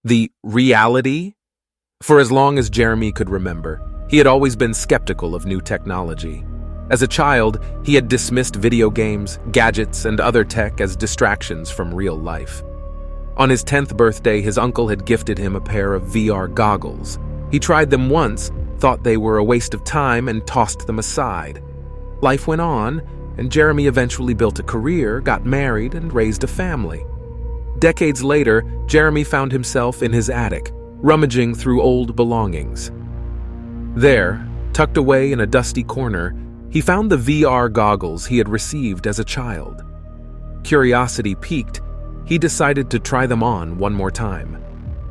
The reality? For as long as Jeremy could remember, he had always been skeptical of new technology. As a child, he had dismissed video games, gadgets, and other tech as distractions from real life. On his 10th birthday, his uncle had gifted him a pair of VR goggles. He tried them once, thought they were a waste of time, and tossed them aside. Life went on, and Jeremy eventually built a career, got married, and raised a family. Decades later, Jeremy found himself in his attic, rummaging through old belongings. There, tucked away in a dusty corner, he found the VR goggles he had received as a child. Curiosity piqued, he decided to try them on one more time.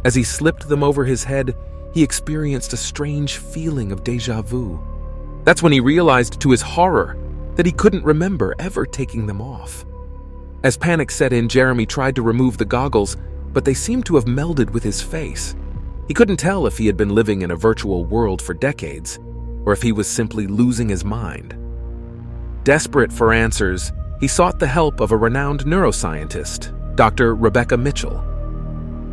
As he slipped them over his head, he experienced a strange feeling of déjà vu. That's when he realized to his horror that he couldn't remember ever taking them off. As panic set in, Jeremy tried to remove the goggles, but they seemed to have melded with his face. He couldn't tell if he had been living in a virtual world for decades, or if he was simply losing his mind. Desperate for answers, he sought the help of a renowned neuroscientist, Dr. Rebecca Mitchell.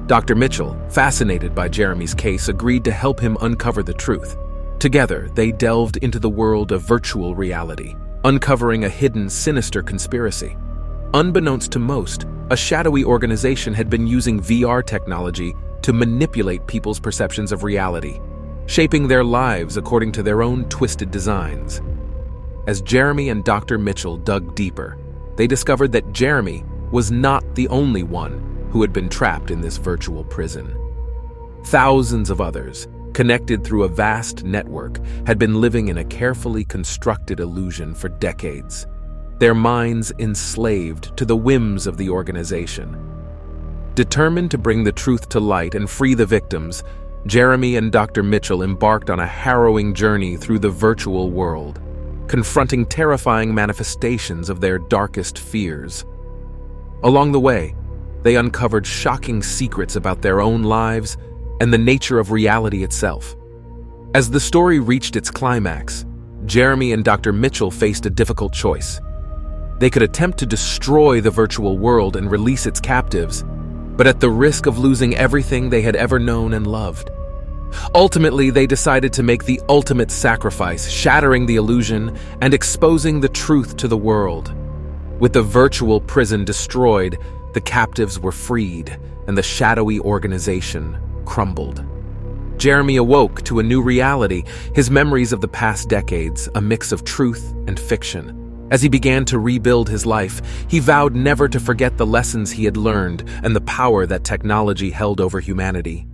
Dr. Mitchell, fascinated by Jeremy's case, agreed to help him uncover the truth. Together, they delved into the world of virtual reality, uncovering a hidden, sinister conspiracy. Unbeknownst to most, a shadowy organization had been using VR technology to manipulate people's perceptions of reality, shaping their lives according to their own twisted designs. As Jeremy and Dr. Mitchell dug deeper, they discovered that Jeremy was not the only one who had been trapped in this virtual prison. Thousands of others, connected through a vast network, had been living in a carefully constructed illusion for decades, their minds enslaved to the whims of the organization. Determined to bring the truth to light and free the victims, Jeremy and Dr. Mitchell embarked on a harrowing journey through the virtual world, confronting terrifying manifestations of their darkest fears. Along the way, they uncovered shocking secrets about their own lives and the nature of reality itself. As the story reached its climax, Jeremy and Dr. Mitchell faced a difficult choice. They could attempt to destroy the virtual world and release its captives, but at the risk of losing everything they had ever known and loved. Ultimately, they decided to make the ultimate sacrifice, shattering the illusion and exposing the truth to the world. With the virtual prison destroyed, the captives were freed, and the shadowy organization crumbled. Jeremy awoke to a new reality, his memories of the past decades, a mix of truth and fiction. As he began to rebuild his life, he vowed never to forget the lessons he had learned and the power that technology held over humanity.